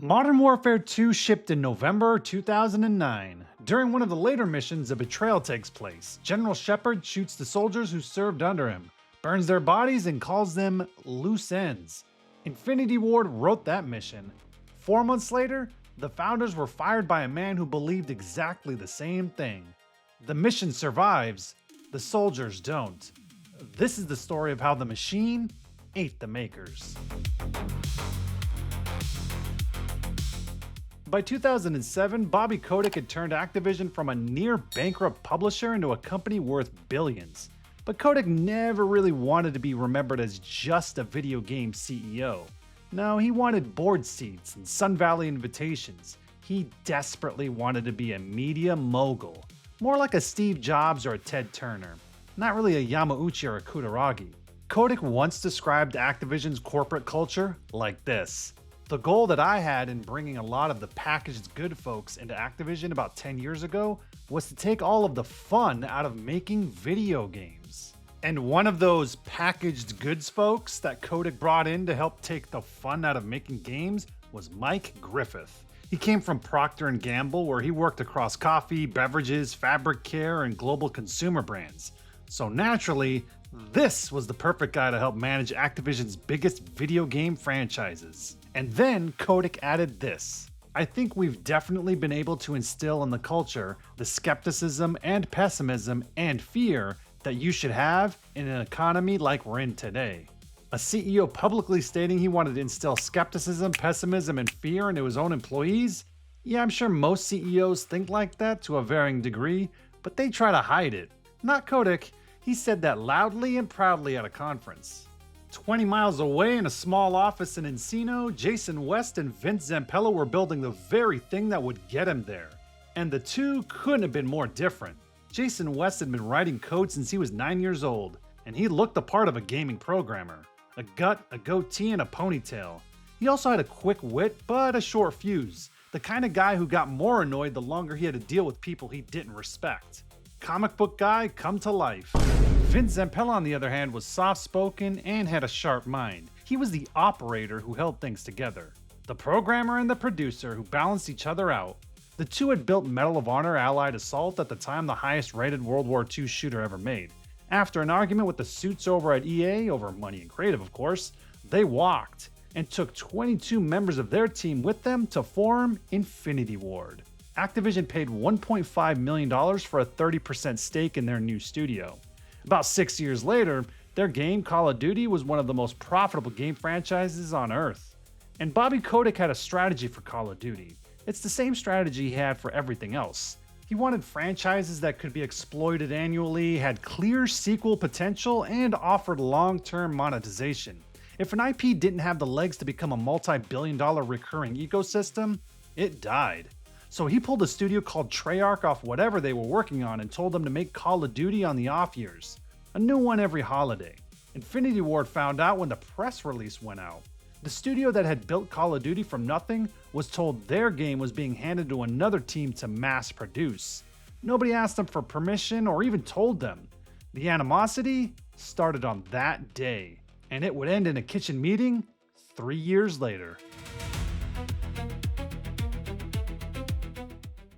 Modern Warfare 2 shipped in November 2009. During one of the later missions, a betrayal takes place. General Shepard shoots the soldiers who served under him, burns their bodies, and calls them loose ends. Infinity Ward wrote that mission. 4 months later, the founders were fired by a man who believed exactly the same thing. The mission survives, the soldiers don't. This is the story of how the machine ate the makers. By 2007, Bobby Kotick had turned Activision from a near bankrupt publisher into a company worth billions. But Kotick never really wanted to be remembered as just a video game CEO. No, he wanted board seats and Sun Valley invitations. He desperately wanted to be a media mogul. More like a Steve Jobs or a Ted Turner. Not really a Yamauchi or a Kutaragi. Kotick once described Activision's corporate culture like this. The goal that I had in bringing a lot of the packaged good folks into Activision about 10 years ago was to take all of the fun out of making video games. And one of those packaged goods folks that Kotick brought in to help take the fun out of making games was Mike Griffith. He came from Procter & Gamble, where he worked across coffee, beverages, fabric care, and global consumer brands. So naturally, this was the perfect guy to help manage Activision's biggest video game franchises. And then Kotick added this. I think we've definitely been able to instill in the culture the skepticism and pessimism and fear that you should have in an economy like we're in today. A CEO publicly stating he wanted to instill skepticism, pessimism, and fear into his own employees? Yeah, I'm sure most CEOs think like that to a varying degree, but they try to hide it. Not Kotick. He said that loudly and proudly at a conference. 20 miles away in a small office in Encino, Jason West and Vince Zampella were building the very thing that would get him there. And the two couldn't have been more different. Jason West had been writing code since he was 9 years old, and he looked the part of a gaming programmer. A gut, a goatee, and a ponytail. He also had a quick wit, but a short fuse. The kind of guy who got more annoyed the longer he had to deal with people he didn't respect. Comic book guy come to life. Vince Zampella, on the other hand, was soft-spoken and had a sharp mind. He was the operator who held things together. The programmer and the producer who balanced each other out. The two had built Medal of Honor Allied Assault, at the time the highest-rated World War II shooter ever made. After an argument with the suits over at EA, over money and creative of course, they walked and took 22 members of their team with them to form Infinity Ward. Activision paid $1.5 million for a 30% stake in their new studio. About 6 years later, their game, Call of Duty, was one of the most profitable game franchises on Earth. And Bobby Kotick had a strategy for Call of Duty. It's the same strategy he had for everything else. He wanted franchises that could be exploited annually, had clear sequel potential, and offered long-term monetization. If an IP didn't have the legs to become a multi-billion-dollar recurring ecosystem, it died. So he pulled a studio called Treyarch off whatever they were working on and told them to make Call of Duty on the off years. A new one every holiday. Infinity Ward found out when the press release went out. The studio that had built Call of Duty from nothing was told their game was being handed to another team to mass produce. Nobody asked them for permission or even told them. The animosity started on that day, and it would end in a kitchen meeting 3 years later.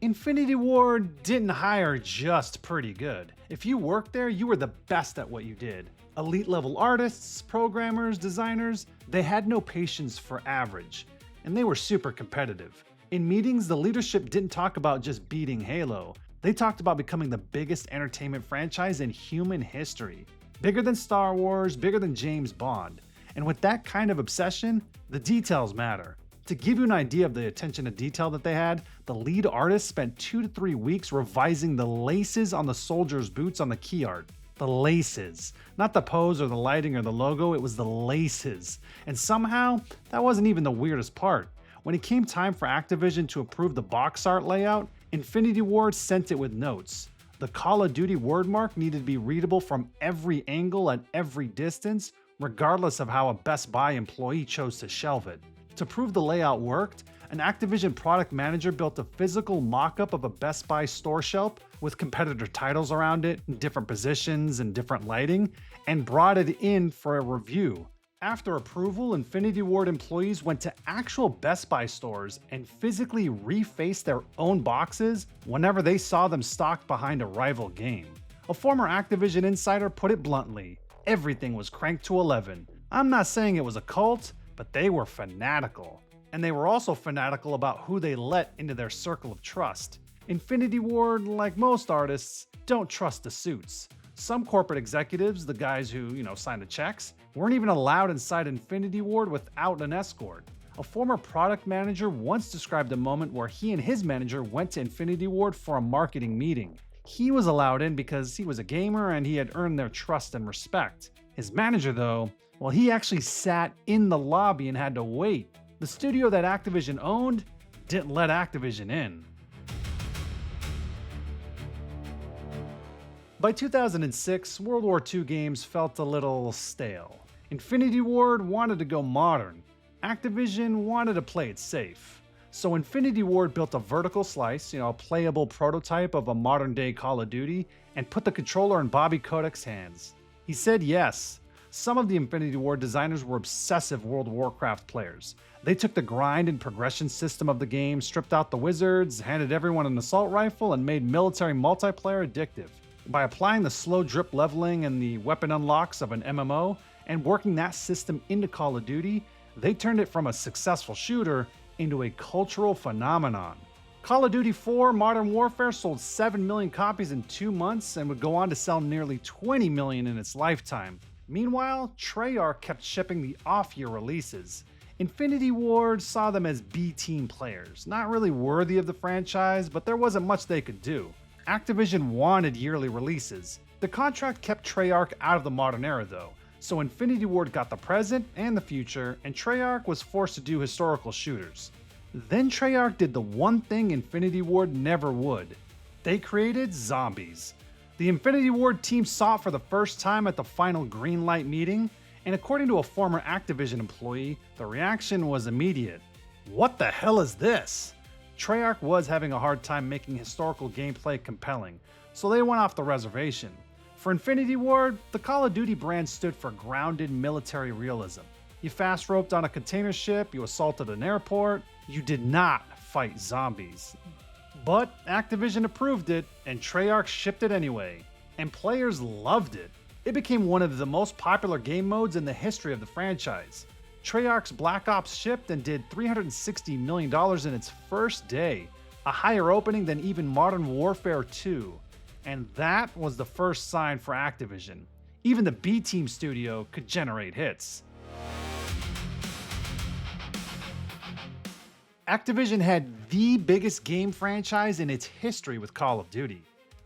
Infinity Ward didn't hire just pretty good. If you worked there, you were the best at what you did. Elite level artists, programmers, designers, they had no patience for average, and they were super competitive. In meetings, the leadership didn't talk about just beating Halo. They talked about becoming the biggest entertainment franchise in human history. Bigger than Star Wars, bigger than James Bond. And with that kind of obsession, the details matter. To give you an idea of the attention to detail that they had, the lead artist spent 2 to 3 weeks revising the laces on the soldiers' boots on the key art. The laces. Not the pose or the lighting or the logo, it was the laces. And somehow, that wasn't even the weirdest part. When it came time for Activision to approve the box art layout, Infinity Ward sent it with notes. The Call of Duty wordmark needed to be readable from every angle at every distance, regardless of how a Best Buy employee chose to shelve it. To prove the layout worked, an Activision product manager built a physical mock-up of a Best Buy store shelf with competitor titles around it, in different positions and different lighting, and brought it in for a review. After approval, Infinity Ward employees went to actual Best Buy stores and physically refaced their own boxes whenever they saw them stocked behind a rival game. A former Activision insider put it bluntly, everything was cranked to 11. I'm not saying it was a cult, but they were fanatical. And they were also fanatical about who they let into their circle of trust. Infinity Ward, like most artists, don't trust the suits. Some corporate executives, the guys who, signed the checks, weren't even allowed inside Infinity Ward without an escort. A former product manager once described a moment where he and his manager went to Infinity Ward for a marketing meeting. He was allowed in because he was a gamer and he had earned their trust and respect. His manager, though, well, he actually sat in the lobby and had to wait. The studio that Activision owned didn't let Activision in. By 2006, World War II games felt a little stale. Infinity Ward wanted to go modern. Activision wanted to play it safe. So Infinity Ward built a vertical slice, a playable prototype of a modern-day Call of Duty, and put the controller in Bobby Kotick's hands. He said yes. Some of the Infinity Ward designers were obsessive World of Warcraft players. They took the grind and progression system of the game, stripped out the wizards, handed everyone an assault rifle, and made military multiplayer addictive. By applying the slow drip leveling and the weapon unlocks of an MMO, and working that system into Call of Duty, they turned it from a successful shooter into a cultural phenomenon. Call of Duty 4 Modern Warfare sold 7 million copies in 2 months and would go on to sell nearly 20 million in its lifetime. Meanwhile, Treyarch kept shipping the off-year releases. Infinity Ward saw them as B-team players, not really worthy of the franchise, but there wasn't much they could do. Activision wanted yearly releases. The contract kept Treyarch out of the modern era though, so Infinity Ward got the present and the future, and Treyarch was forced to do historical shooters. Then Treyarch did the one thing Infinity Ward never would. They created zombies. The Infinity Ward team saw it for the first time at the final Greenlight meeting, and according to a former Activision employee, the reaction was immediate. What the hell is this? Treyarch was having a hard time making historical gameplay compelling, so they went off the reservation. For Infinity Ward, the Call of Duty brand stood for grounded military realism. You fast roped on a container ship, you assaulted an airport, you did not fight zombies. But Activision approved it, and Treyarch shipped it anyway. And players loved it. It became one of the most popular game modes in the history of the franchise. Treyarch's Black Ops shipped and did $360 million in its first day, a higher opening than even Modern Warfare 2. And that was the first sign for Activision. Even the B-Team studio could generate hits. Activision had the biggest game franchise in its history with Call of Duty.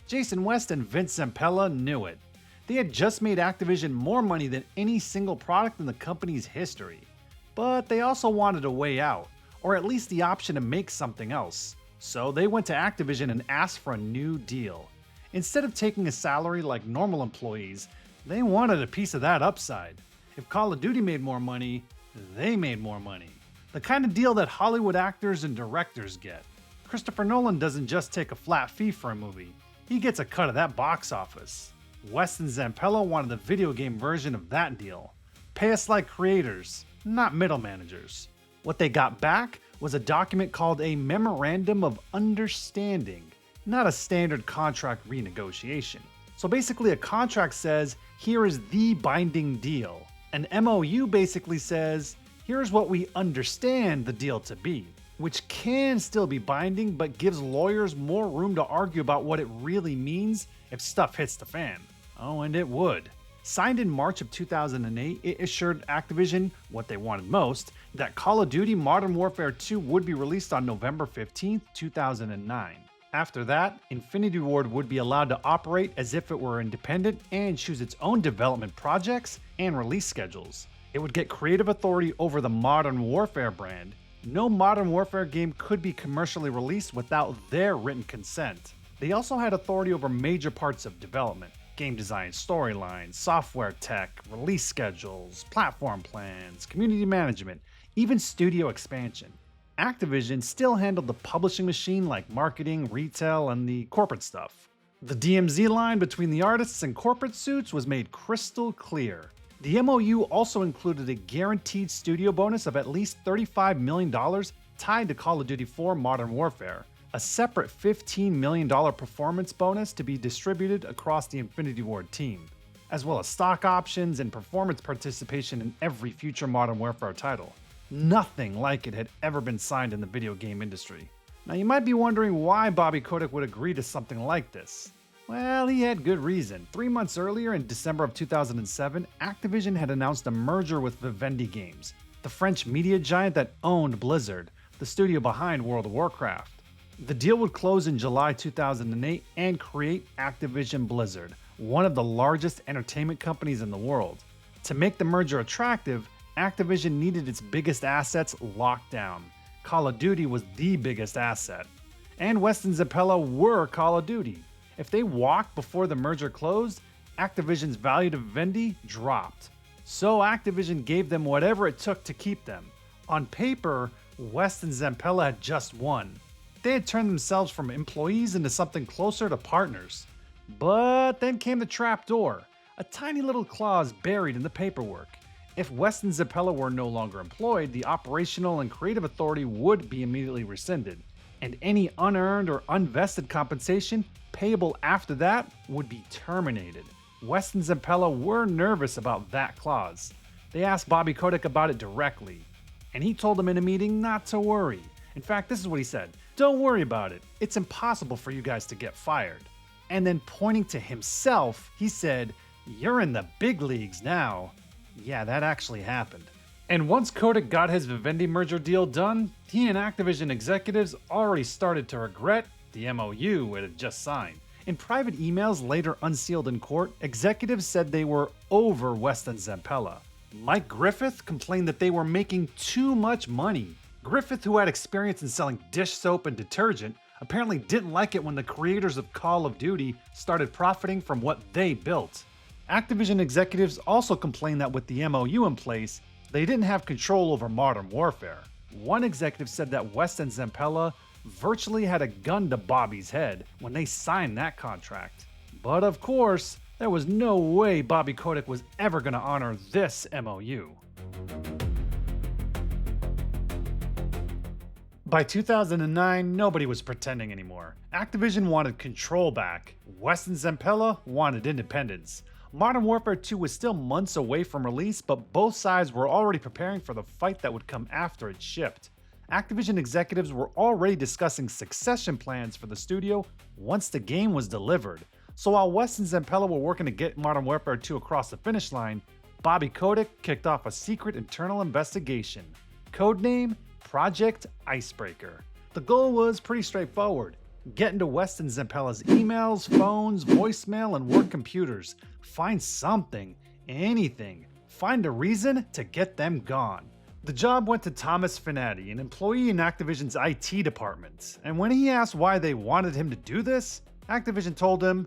Jason West and Vince Zampella knew it. They had just made Activision more money than any single product in the company's history. But they also wanted a way out, or at least the option to make something else. So they went to Activision and asked for a new deal. Instead of taking a salary like normal employees, they wanted a piece of that upside. If Call of Duty made more money, they made more money. The kind of deal that Hollywood actors and directors get. Christopher Nolan doesn't just take a flat fee for a movie, he gets a cut of that box office. West and Zampella wanted the video game version of that deal. Pay us like creators, not middle managers. What they got back was a document called a Memorandum of Understanding, not a standard contract renegotiation. So basically a contract says, here is the binding deal. An MOU basically says, here's what we understand the deal to be, which can still be binding but gives lawyers more room to argue about what it really means if stuff hits the fan. Oh, and it would. Signed in March of 2008, it assured Activision, what they wanted most, that Call of Duty Modern Warfare 2 would be released on November 15, 2009. After that, Infinity Ward would be allowed to operate as if it were independent and choose its own development projects and release schedules. It would get creative authority over the Modern Warfare brand. No Modern Warfare game could be commercially released without their written consent. They also had authority over major parts of development: game design, storylines, software tech, release schedules, platform plans, community management, even studio expansion. Activision still handled the publishing machine like marketing, retail, and the corporate stuff. The DMZ line between the artists and corporate suits was made crystal clear. The MOU also included a guaranteed studio bonus of at least $35 million tied to Call of Duty 4 Modern Warfare, a separate $15 million performance bonus to be distributed across the Infinity Ward team, as well as stock options and performance participation in every future Modern Warfare title. Nothing like it had ever been signed in the video game industry. Now you might be wondering why Bobby Kotick would agree to something like this. Well, he had good reason. 3 months earlier, in December of 2007, Activision had announced a merger with Vivendi Games, the French media giant that owned Blizzard, the studio behind World of Warcraft. The deal would close in July 2008 and create Activision Blizzard, one of the largest entertainment companies in the world. To make the merger attractive, Activision needed its biggest assets locked down. Call of Duty was the biggest asset. And West and Zampella were Call of Duty. If they walked before the merger closed, Activision's value to Vivendi dropped. So Activision gave them whatever it took to keep them. On paper, West and Zampella had just won. They had turned themselves from employees into something closer to partners. But then came the trapdoor, a tiny little clause buried in the paperwork. If West and Zampella were no longer employed, the operational and creative authority would be immediately rescinded, and any unearned or unvested compensation payable after that would be terminated. West and Zampella were nervous about that clause. They asked Bobby Kotick about it directly, and he told them in a meeting not to worry. In fact, this is what he said: "Don't worry about it. It's impossible for you guys to get fired." And then pointing to himself, he said, "You're in the big leagues now." Yeah, that actually happened. And once Kotick got his Vivendi merger deal done, he and Activision executives already started to regret the MOU it had just signed. In private emails later unsealed in court, executives said they were over West and Zampella. Mike Griffith complained that they were making too much money. Griffith, who had experience in selling dish soap and detergent, apparently didn't like it when the creators of Call of Duty started profiting from what they built. Activision executives also complained that with the MOU in place, they didn't have control over Modern Warfare. One executive said that West and Zampella virtually had a gun to Bobby's head when they signed that contract. But of course, there was no way Bobby Kotick was ever going to honor this MOU. By 2009, nobody was pretending anymore. Activision wanted control back. West and Zampella wanted independence. Modern Warfare 2 was still months away from release, but both sides were already preparing for the fight that would come after it shipped. Activision executives were already discussing succession plans for the studio once the game was delivered. So while West and Zampella were working to get Modern Warfare 2 across the finish line, Bobby Kotick kicked off a secret internal investigation. Codename Project Icebreaker. The goal was pretty straightforward: get into West and Zampella's emails, phones, voicemail, and work computers. Find something, anything. Find a reason to get them gone. The job went to Thomas Finati, an employee in Activision's IT department. And when he asked why they wanted him to do this, Activision told him,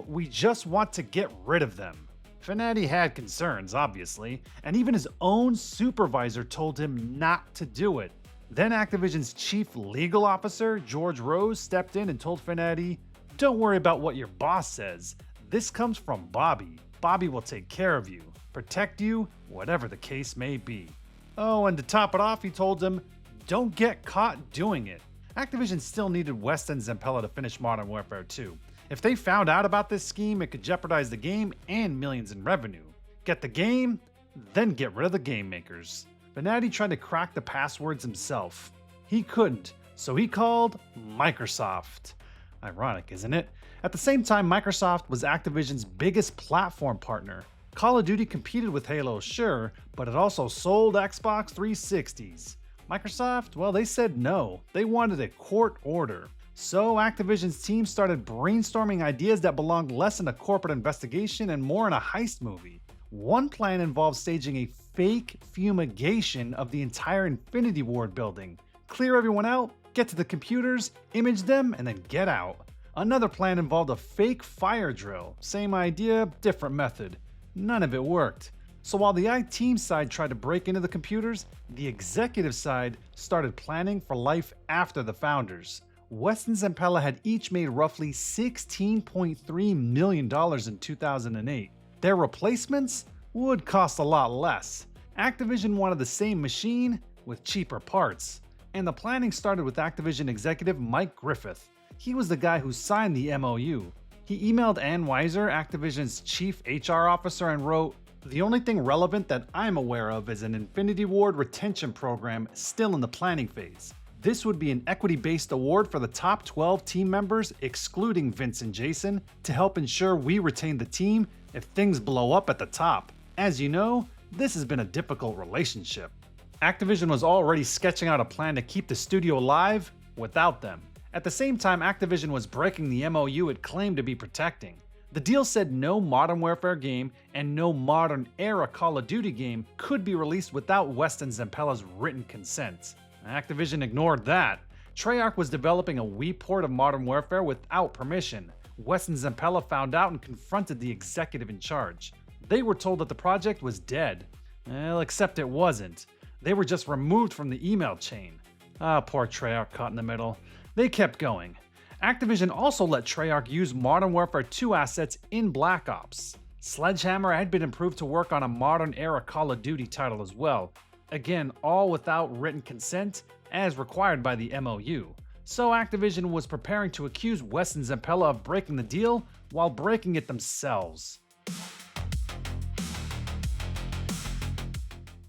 "We just want to get rid of them." Finati had concerns, obviously, and even his own supervisor told him not to do it. Then Activision's chief legal officer, George Rose, stepped in and told Finati, "Don't worry about what your boss says. This comes from Bobby. Bobby will take care of you, protect you, whatever the case may be." Oh, and to top it off, he told him, "Don't get caught doing it." Activision still needed West and Zampella to finish Modern Warfare 2. If they found out about this scheme, it could jeopardize the game and millions in revenue. Get the game, then get rid of the game makers. Finati tried to crack the passwords himself. He couldn't, so he called Microsoft. Ironic, isn't it? At the same time, Microsoft was Activision's biggest platform partner. Call of Duty competed with Halo, sure, but it also sold Xbox 360s. Microsoft, well, they said no. They wanted a court order. So Activision's team started brainstorming ideas that belonged less in a corporate investigation and more in a heist movie. One plan involved staging a fake fumigation of the entire Infinity Ward building. Clear everyone out, get to the computers, image them, and then get out. Another plan involved a fake fire drill. Same idea, different method. None of it worked. So while the IT side tried to break into the computers, the executive side started planning for life after the founders. West and Zampella had each made roughly $16.3 million in 2008. Their replacements? would cost a lot less. Activision wanted the same machine with cheaper parts. And the planning started with Activision executive Mike Griffith. He was the guy who signed the MOU. He emailed Ann Weiser, Activision's chief HR officer, and wrote, "The only thing relevant that I'm aware of is an Infinity Ward retention program still in the planning phase. This would be an equity-based award for the top 12 team members, excluding Vince and Jason, to help ensure we retain the team if things blow up at the top. As you know, this has been a difficult relationship." Activision was already sketching out a plan to keep the studio alive without them. At the same time, Activision was breaking the MOU it claimed to be protecting. The deal said no Modern Warfare game and no modern era Call of Duty game could be released without West and Zampella's written consent. Activision ignored that. Treyarch was developing a Wii port of Modern Warfare without permission. West and Zampella found out and confronted the executive in charge. They were told that the project was dead. Well, except it wasn't. They were just removed from the email chain. Poor Treyarch caught in the middle. They kept going. Activision also let Treyarch use Modern Warfare 2 assets in Black Ops. Sledgehammer had been approved to work on a modern-era Call of Duty title as well. Again, all without written consent, as required by the MOU. So Activision was preparing to accuse West and Zampella of breaking the deal while breaking it themselves.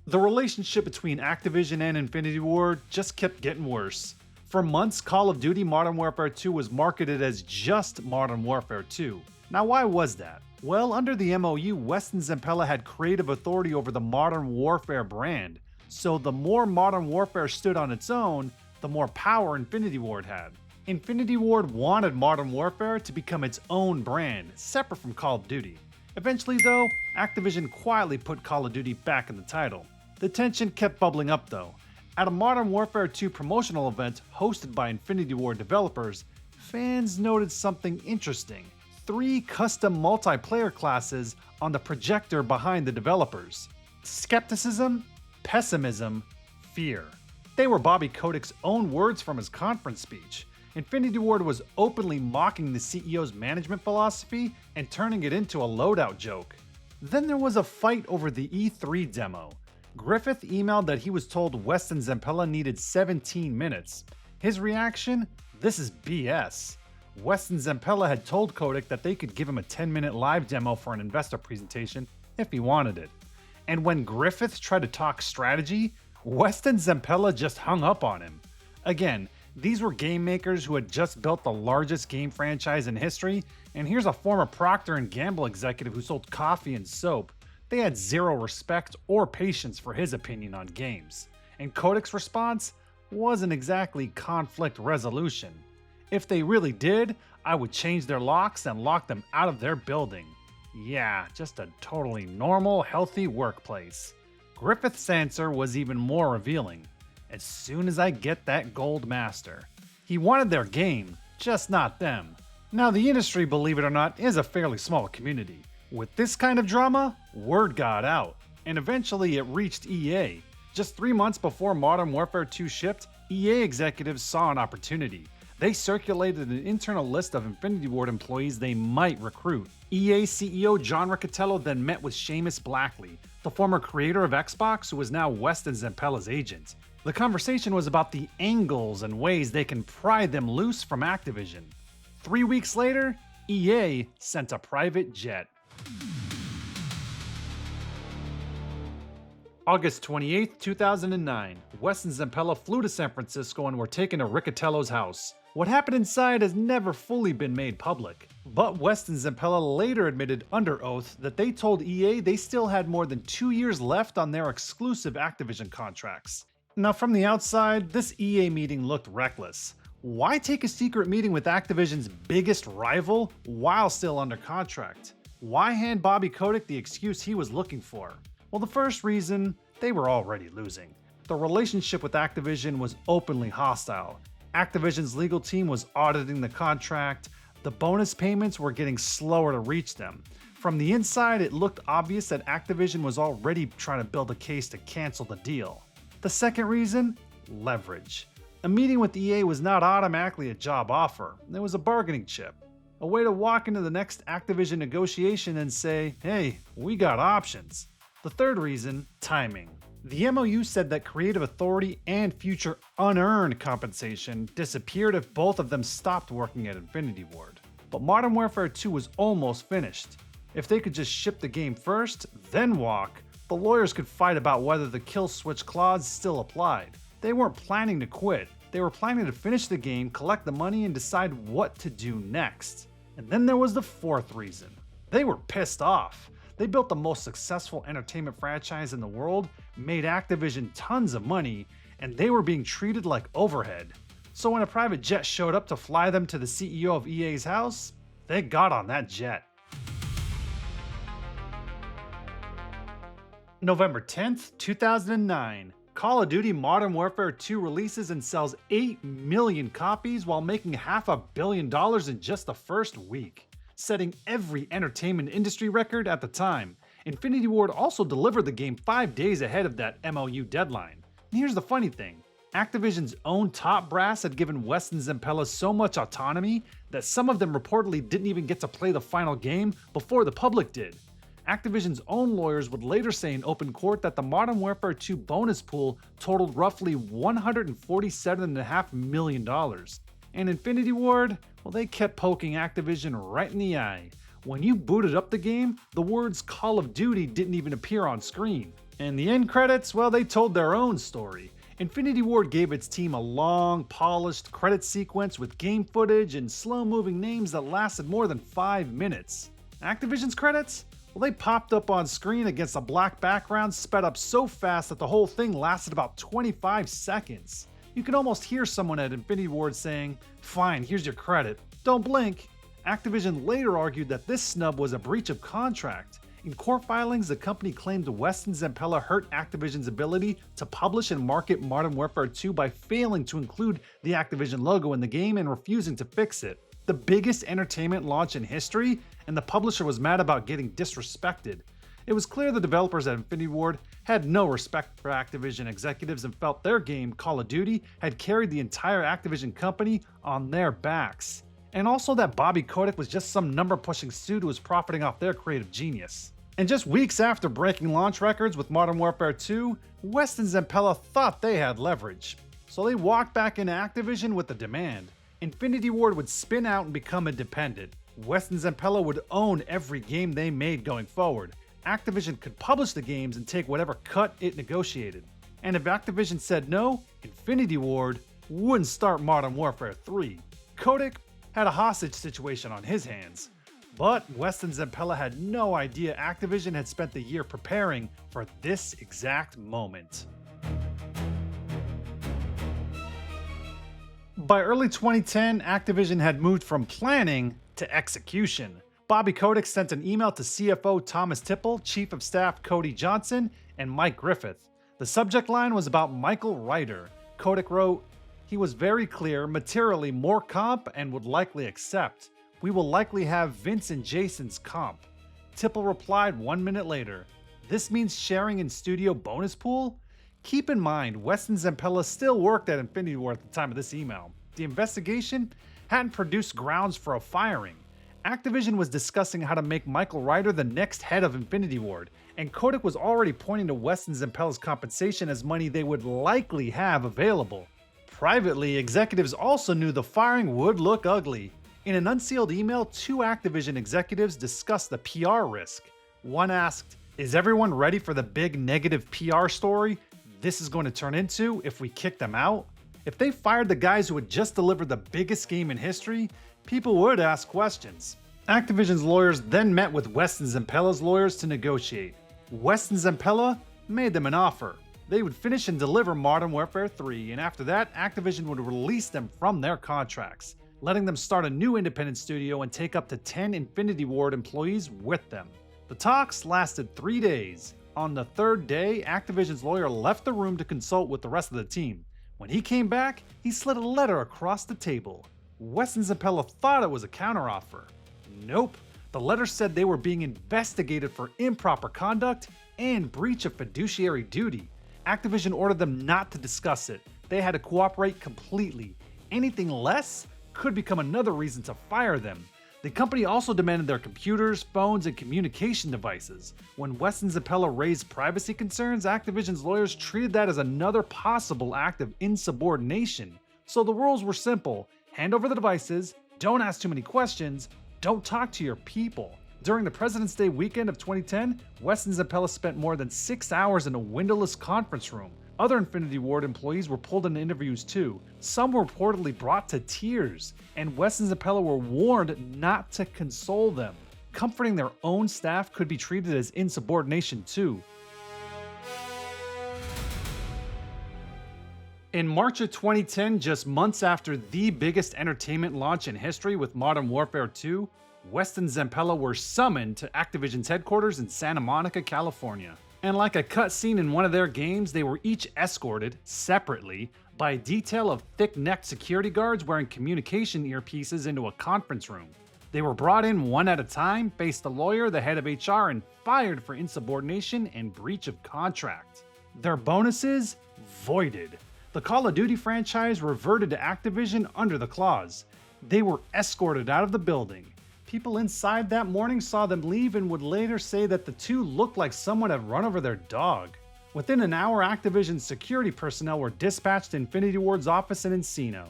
The relationship between Activision and Infinity Ward just kept getting worse. For months, Call of Duty Modern Warfare 2 was marketed as just Modern Warfare 2. Now, why was that? Well, under the MOU, West and Zampella had creative authority over the Modern Warfare brand. So the more Modern Warfare stood on its own, the more power Infinity Ward had. Infinity Ward wanted Modern Warfare to become its own brand, separate from Call of Duty. Eventually, though, Activision quietly put Call of Duty back in the title. The tension kept bubbling up, though. At a Modern Warfare 2 promotional event hosted by Infinity Ward developers, fans noted something interesting. 3 custom multiplayer classes on the projector behind the developers. Skepticism, Pessimism, Fear. They were Bobby Kotick's own words from his conference speech. Infinity Ward was openly mocking the CEO's management philosophy and turning it into a loadout joke. Then there was a fight over the E3 demo. Griffith emailed that he was told West and Zampella needed 17 minutes. His reaction? This is BS. West and Zampella had told Kotick that they could give him a 10-minute live demo for an investor presentation if he wanted it. And when Griffith tried to talk strategy, West and Zampella just hung up on him. Again, these were game makers who had just built the largest game franchise in history, and here's a former Procter & Gamble executive who sold coffee and soap. They had zero respect or patience for his opinion on games. And Kotick's response wasn't exactly conflict resolution. If they really did, I would change their locks and lock them out of their building. Yeah, just a totally normal, healthy workplace. Griffith's answer was even more revealing. As soon as I get that gold master. He wanted their game, just not them. Now the industry, believe it or not, is a fairly small community. With this kind of drama, word got out, and eventually it reached EA. Just 3 months before Modern Warfare 2 shipped, EA executives saw an opportunity. They circulated an internal list of Infinity Ward employees they might recruit. EA CEO John Riccitiello then met with Seamus Blackley, the former creator of Xbox who is now West and Zampella's agent. The conversation was about the angles and ways they can pry them loose from Activision. 3 weeks later, EA sent a private jet. August 28, 2009, West and Zampella flew to San Francisco and were taken to Riccitiello's house. What happened inside has never fully been made public, but West and Zampella later admitted under oath that they told EA they still had more than 2 years left on their exclusive Activision contracts. Now from the outside, this EA meeting looked reckless. Why take a secret meeting with Activision's biggest rival while still under contract? Why hand Bobby Kotick the excuse he was looking for? Well, the first reason, they were already losing. The relationship with Activision was openly hostile. Activision's legal team was auditing the contract. The bonus payments were getting slower to reach them. From the inside, it looked obvious that Activision was already trying to build a case to cancel the deal. The second reason? Leverage. A meeting with EA was not automatically a job offer. It was a bargaining chip. A way to walk into the next Activision negotiation and say, hey, we got options. The third reason, timing. The MOU said that creative authority and future unearned compensation disappeared if both of them stopped working at Infinity Ward. But Modern Warfare 2 was almost finished. If they could just ship the game first, then walk, the lawyers could fight about whether the kill switch clause still applied. They weren't planning to quit. They were planning to finish the game, collect the money, and decide what to do next. And then there was the fourth reason. They were pissed off. They built the most successful entertainment franchise in the world, made Activision tons of money, and they were being treated like overhead. So when a private jet showed up to fly them to the CEO of EA's house, they got on that jet. November 10th, 2009. Call of Duty Modern Warfare 2 releases and sells 8 million copies while making $500 million in just the first week, setting every entertainment industry record at the time. Infinity Ward also delivered the game 5 days ahead of that MOU deadline. And here's the funny thing. Activision's own top brass had given West and Zampella so much autonomy that some of them reportedly didn't even get to play the final game before the public did. Activision's own lawyers would later say in open court that the Modern Warfare 2 bonus pool totaled roughly $147.5 million. And Infinity Ward, well, they kept poking Activision right in the eye. When you booted up the game, the words Call of Duty didn't even appear on screen. And the end credits, well, they told their own story. Infinity Ward gave its team a long, polished credit sequence with game footage and slow-moving names that lasted more than 5 minutes. Activision's credits? Well, they popped up on screen against a black background, sped up so fast that the whole thing lasted about 25 seconds. You can almost hear someone at Infinity Ward saying, "Fine, here's your credit. Don't blink." Activision later argued that this snub was a breach of contract. In court filings, the company claimed West and Zampella hurt Activision's ability to publish and market Modern Warfare 2 by failing to include the Activision logo in the game and refusing to fix it. The biggest entertainment launch in history, and the publisher was mad about getting disrespected. It was clear the developers at Infinity Ward had no respect for Activision executives and felt their game, Call of Duty, had carried the entire Activision company on their backs. And also that Bobby Kotick was just some number-pushing suit who was profiting off their creative genius. And just weeks after breaking launch records with Modern Warfare 2, West and Zampella thought they had leverage. So they walked back into Activision with a demand. Infinity Ward would spin out and become independent. West and Zampella would own every game they made going forward. Activision could publish the games and take whatever cut it negotiated. And if Activision said no, Infinity Ward wouldn't start Modern Warfare 3. Kotick had a hostage situation on his hands. But West and Zampella had no idea Activision had spent the year preparing for this exact moment. By early 2010, Activision had moved from planning to execution. Bobby Kotick sent an email to CFO Thomas Tipple, Chief of Staff Cody Johnson, and Mike Griffith. The subject line was about Michael Ryder. Kotick wrote, "He was very clear, materially more comp and would likely accept. We will likely have Vince and Jason's comp." Tipple replied 1 minute later, "This means sharing in studio bonus pool?" Keep in mind, West and Zampella still worked at Infinity Ward at the time of this email. The investigation hadn't produced grounds for a firing. Activision was discussing how to make Michael Ryder the next head of Infinity Ward, and Kotick was already pointing to West and Zampella's compensation as money they would likely have available. Privately, executives also knew the firing would look ugly. In an unsealed email, 2 Activision executives discussed the PR risk. One asked, "Is everyone ready for the big negative PR story this is going to turn into if we kick them out?" If they fired the guys who had just delivered the biggest game in history, people would ask questions. Activision's lawyers then met with West and Zampella's lawyers to negotiate. West and Zampella made them an offer. They would finish and deliver Modern Warfare 3, and after that, Activision would release them from their contracts, letting them start a new independent studio and take up to 10 Infinity Ward employees with them. The talks lasted 3 days. On the third day, Activision's lawyer left the room to consult with the rest of the team. When he came back, he slid a letter across the table. West and Zampella thought it was a counteroffer. Nope. The letter said they were being investigated for improper conduct and breach of fiduciary duty. Activision ordered them not to discuss it. They had to cooperate completely. Anything less could become another reason to fire them. The company also demanded their computers, phones, and communication devices. When West and Zampella raised privacy concerns, Activision's lawyers treated that as another possible act of insubordination. So the rules were simple: hand over the devices, don't ask too many questions, don't talk to your people. During the President's Day weekend of 2010, West and Zampella spent more than 6 hours in a windowless conference room. Other Infinity Ward employees were pulled into interviews too. Some were reportedly brought to tears, and West and Zampella were warned not to console them. Comforting their own staff could be treated as insubordination too. In March of 2010, just months after the biggest entertainment launch in history with Modern Warfare 2, West and Zampella were summoned to Activision's headquarters in Santa Monica, California. And like a cutscene in one of their games, they were each escorted, separately, by a detail of thick-necked security guards wearing communication earpieces into a conference room. They were brought in one at a time, faced the lawyer, the head of HR, and fired for insubordination and breach of contract. Their bonuses? Voided. The Call of Duty franchise reverted to Activision under the clause. They were escorted out of the building. People inside that morning saw them leave and would later say that the two looked like someone had run over their dog. Within an hour, Activision's security personnel were dispatched to Infinity Ward's office in Encino.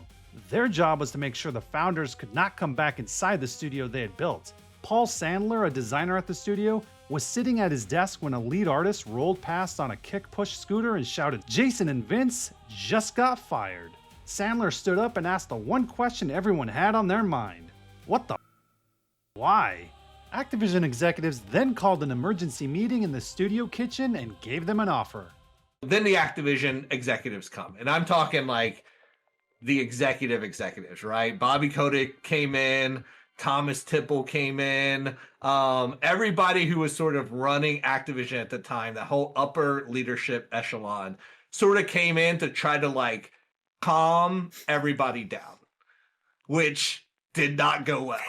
Their job was to make sure the founders could not come back inside the studio they had built. Paul Sandler, a designer at the studio, was sitting at his desk when a lead artist rolled past on a kick-push scooter and shouted, "Jason and Vince just got fired." Sandler stood up and asked the one question everyone had on their mind. What the Why? Activision executives then called an emergency meeting in the studio kitchen and gave them an offer. Then the Activision executives come, and I'm talking like the executives, right? Bobby Kotick came in, Thomas Tipple came in, everybody who was sort of running Activision at the time, that whole upper leadership echelon, sort of came in to try to like calm everybody down, which did not go well.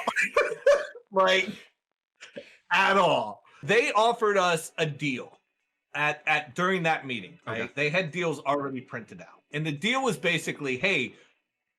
Like, at all. They offered us a deal at during that meeting, right? Okay. They had deals already printed out. And the deal was basically, hey,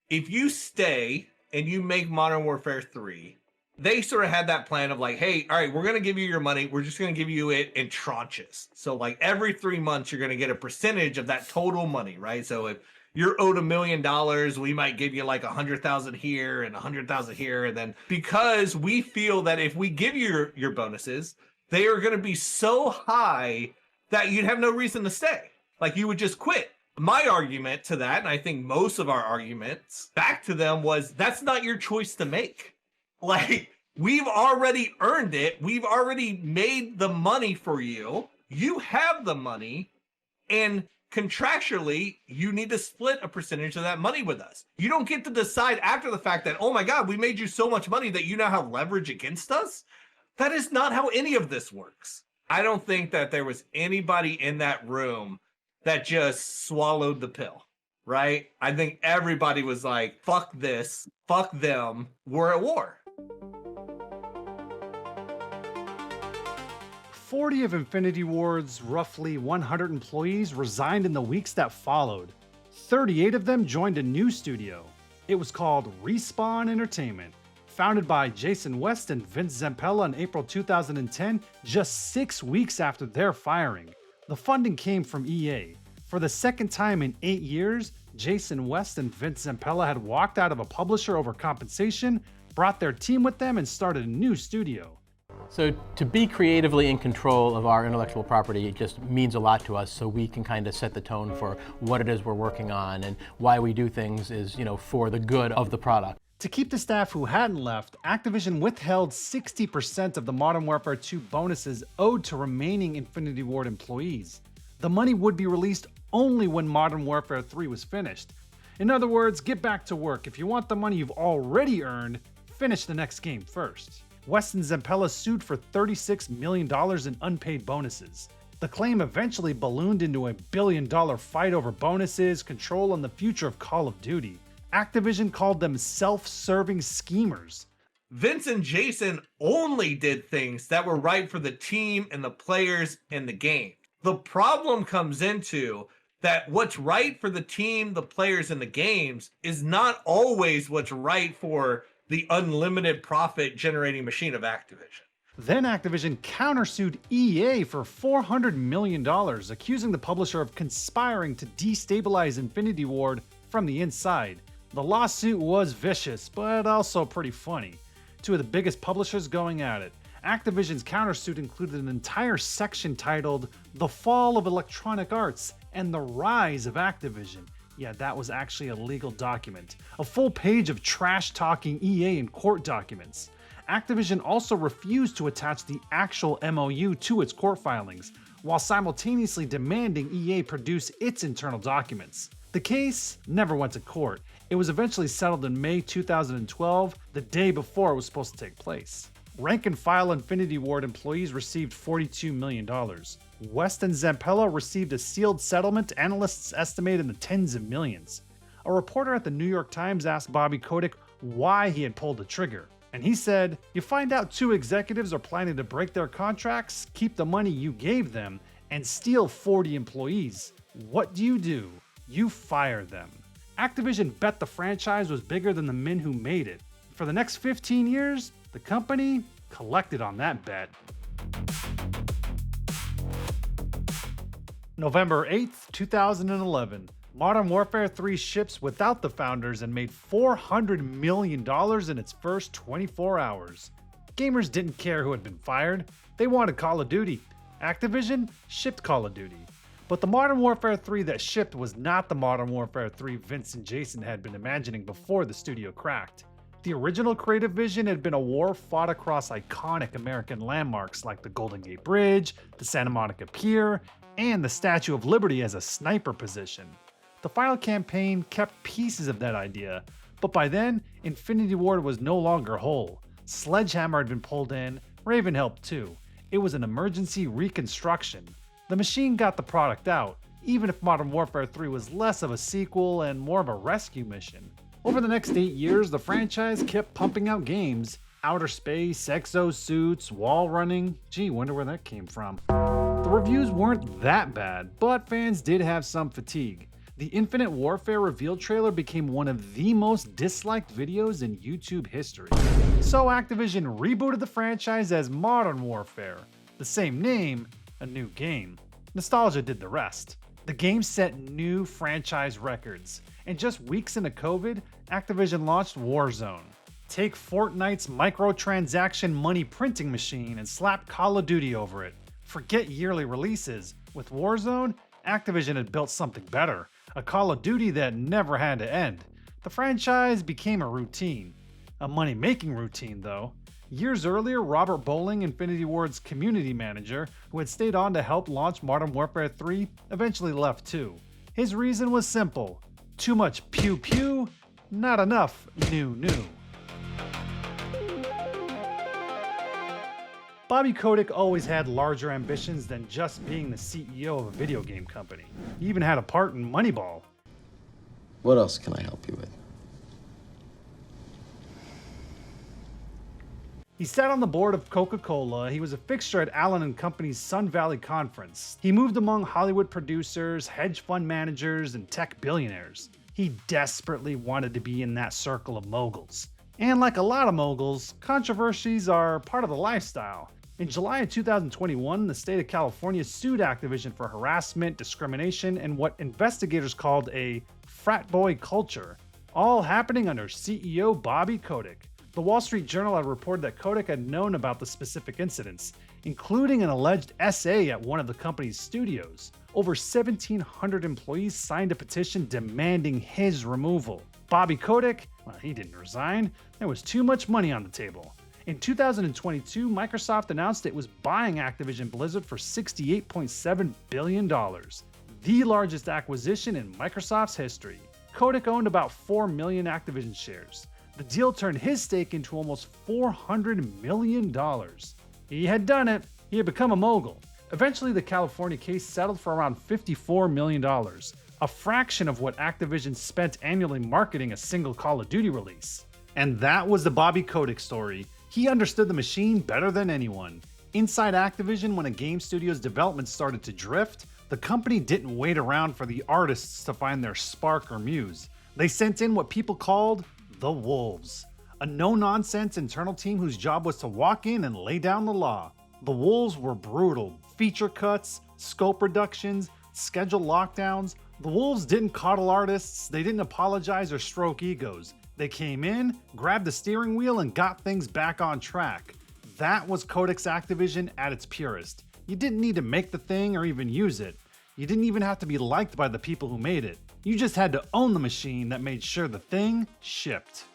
if you stay and you make Modern Warfare 3, they sort of had that plan of like, hey, all right, we're going to give you your money. We're just going to give you it in tranches. So like every 3 months, you're going to get a percentage of that total money, right? So if you're owed $1 million, we might give you like 100,000 here and 100,000 here. And then because we feel that if we give you your bonuses, they are going to be so high that you'd have no reason to stay. Like you would just quit. My argument to that, and I think most of our arguments back to them, was that's not your choice to make. Like, we've already earned it. We've already made the money for you. You have the money, and contractually, you need to split a percentage of that money with us. You don't get to decide after the fact that, oh my God, we made you so much money that you now have leverage against us. That is not how any of this works. I don't think that there was anybody in that room that just swallowed the pill, right? I think everybody was like, fuck this, fuck them, we're at war. 40 of Infinity Ward's roughly 100 employees resigned in the weeks that followed. 38 of them joined a new studio. It was called Respawn Entertainment. Founded by Jason West and Vince Zampella in April 2010, just 6 weeks after their firing. The funding came from EA. For the second time in 8 years, Jason West and Vince Zampella had walked out of a publisher over compensation, brought their team with them, and started a new studio. So to be creatively in control of our intellectual property, it just means a lot to us, so we can kind of set the tone for what it is we're working on, and why we do things is, for the good of the product. To keep the staff who hadn't left, Activision withheld 60% of the Modern Warfare 2 bonuses owed to remaining Infinity Ward employees. The money would be released only when Modern Warfare 3 was finished. In other words, get back to work. If you want the money you've already earned, finish the next game first. West and Zampella sued for $36 million in unpaid bonuses. The claim eventually ballooned into a billion-dollar fight over bonuses, control, and the future of Call of Duty. Activision called them self-serving schemers. Vince and Jason only did things that were right for the team and the players and the game. The problem comes into that what's right for the team, the players, and the games is not always what's right for the unlimited profit generating machine of Activision. Then Activision countersued EA for $400 million, accusing the publisher of conspiring to destabilize Infinity Ward from the inside. The lawsuit was vicious, but also pretty funny. Two of the biggest publishers going at it. Activision's countersuit included an entire section titled "The Fall of Electronic Arts and the Rise of Activision." Yeah, that was actually a legal document. A full page of trash-talking EA in court documents. Activision also refused to attach the actual MOU to its court filings, while simultaneously demanding EA produce its internal documents. The case never went to court. It was eventually settled in May 2012, the day before it was supposed to take place. Rank and file Infinity Ward employees received $42 million. West and Zampella received a sealed settlement analysts estimate in the tens of millions. A reporter at the New York Times asked Bobby Kotick why he had pulled the trigger. And he said, "You find out two executives are planning to break their contracts, keep the money you gave them, and steal 40 employees. What do? You fire them." Activision bet the franchise was bigger than the men who made it. For the next 15 years, the company collected on that bet. November 8th, 2011. Modern Warfare 3 ships without the founders and made $400 million in its first 24 hours. Gamers didn't care who had been fired. They wanted Call of Duty. Activision shipped Call of Duty. But the Modern Warfare 3 that shipped was not the Modern Warfare 3 Vince and Jason had been imagining before the studio cracked. The original creative vision had been a war fought across iconic American landmarks like the Golden Gate Bridge, the Santa Monica Pier, and the Statue of Liberty as a sniper position. The final campaign kept pieces of that idea, but by then, Infinity Ward was no longer whole. Sledgehammer had been pulled in, Raven helped too. It was an emergency reconstruction. The machine got the product out, even if Modern Warfare 3 was less of a sequel and more of a rescue mission. Over the next 8 years, the franchise kept pumping out games. Outer space, exosuits, wall running. Gee, wonder where that came from. The reviews weren't that bad, but fans did have some fatigue. The Infinite Warfare reveal trailer became one of the most disliked videos in YouTube history. So Activision rebooted the franchise as Modern Warfare. The same name, a new game. Nostalgia did the rest. The game set new franchise records. And just weeks into COVID, Activision launched Warzone. Take Fortnite's microtransaction money printing machine and slap Call of Duty over it. Forget yearly releases. With Warzone, Activision had built something better. A Call of Duty that never had to end. The franchise became a routine. A money-making routine, though. Years earlier, Robert Bowling, Infinity Ward's community manager, who had stayed on to help launch Modern Warfare 3, eventually left too. His reason was simple. Too much pew-pew, not enough new. Bobby Kotick always had larger ambitions than just being the CEO of a video game company. He even had a part in Moneyball. What else can I help you with? He sat on the board of Coca-Cola. He was a fixture at Allen & Company's Sun Valley Conference. He moved among Hollywood producers, hedge fund managers, and tech billionaires. He desperately wanted to be in that circle of moguls. And like a lot of moguls, controversies are part of the lifestyle. In July of 2021, the state of California sued Activision for harassment, discrimination, and what investigators called a frat boy culture, all happening under CEO Bobby Kotick. The Wall Street Journal had reported that Kotick had known about the specific incidents, including an alleged SA at one of the company's studios. Over 1,700 employees signed a petition demanding his removal. Bobby Kotick, well, he didn't resign. There was too much money on the table. In 2022, Microsoft announced it was buying Activision Blizzard for $68.7 billion, the largest acquisition in Microsoft's history. Kotick owned about 4 million Activision shares. The deal turned his stake into almost $400 million. He had done it. He had become a mogul. Eventually, the California case settled for around $54 million, a fraction of what Activision spent annually marketing a single Call of Duty release. And that was the Bobby Kotick story. He understood the machine better than anyone. Inside Activision, when a game studio's development started to drift, the company didn't wait around for the artists to find their spark or muse. They sent in what people called the wolves. a no-nonsense internal team whose job was to walk in and lay down the law. The Wolves were brutal. Feature cuts, scope reductions, schedule lockdowns. The Wolves didn't coddle artists, they didn't apologize or stroke egos. They came in, grabbed the steering wheel, and got things back on track. That was Kotick's Activision at its purest. You didn't need to make the thing or even use it. You didn't even have to be liked by the people who made it. You just had to own the machine that made sure the thing shipped.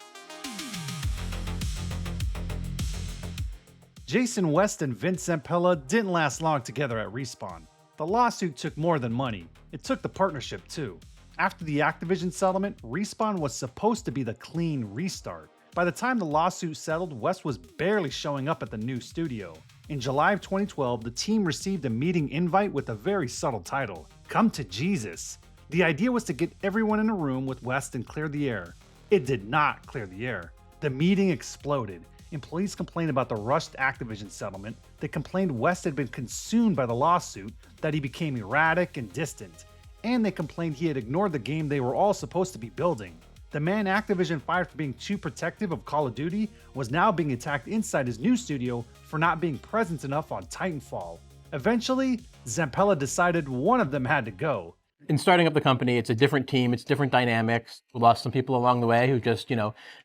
Jason West and Vince Zampella didn't last long together at Respawn. The lawsuit took more than money. It took the partnership too. After the Activision settlement, Respawn was supposed to be the clean restart. By the time the lawsuit settled, West was barely showing up at the new studio. In July of 2012, the team received a meeting invite with a very subtle title, Come to Jesus. The idea was to get everyone in a room with West and clear the air. It did not clear the air. The meeting exploded. Employees complained about the rushed Activision settlement. They complained West had been consumed by the lawsuit, that he became erratic and distant. And they complained he had ignored the game they were all supposed to be building. The man Activision fired for being too protective of Call of Duty was now being attacked inside his new studio for not being present enough on Titanfall. Eventually, Zampella decided one of them had to go. In starting up the company, it's a different team, it's different dynamics. We lost some people along the way who just,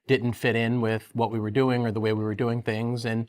didn't fit in with what we were doing or the way we were doing things. And,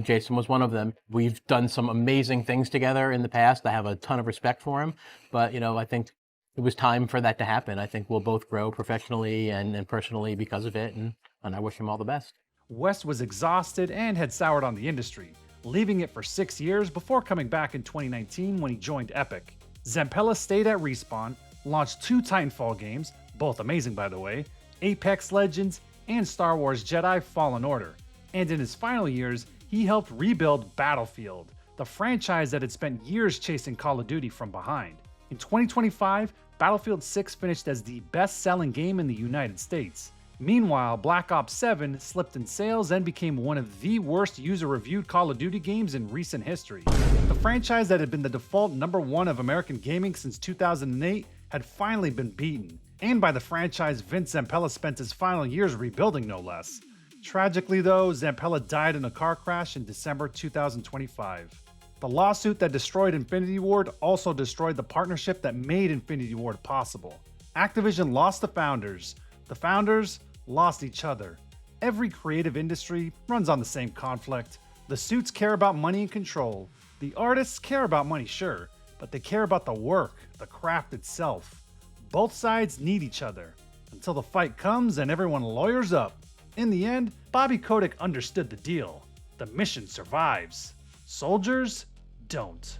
Jason was one of them. We've done some amazing things together in the past. I have a ton of respect for him. But, I think it was time for that to happen. I think we'll both grow professionally and personally because of it. And I wish him all the best. West was exhausted and had soured on the industry, leaving it for 6 years before coming back in 2019 when he joined Epic. Zampella stayed at Respawn, launched 2 Titanfall games, both amazing by the way, Apex Legends, and Star Wars Jedi Fallen Order. And in his final years, he helped rebuild Battlefield, the franchise that had spent years chasing Call of Duty from behind. In 2025, Battlefield 6 finished as the best-selling game in the United States. Meanwhile, Black Ops 7 slipped in sales and became one of the worst user-reviewed Call of Duty games in recent history. The franchise that had been the default #1 of American gaming since 2008 had finally been beaten, and by the franchise Vince Zampella spent his final years rebuilding no less. Tragically though, Zampella died in a car crash in December 2025. The lawsuit that destroyed Infinity Ward also destroyed the partnership that made Infinity Ward possible. Activision lost the founders. The founders lost each other. Every creative industry runs on the same conflict. The suits care about money and control. The artists care about money, sure, but they care about the work, the craft itself. Both sides need each other, until the fight comes and everyone lawyers up. In the end, Bobby Kotick understood the deal. The mission survives. Soldiers don't.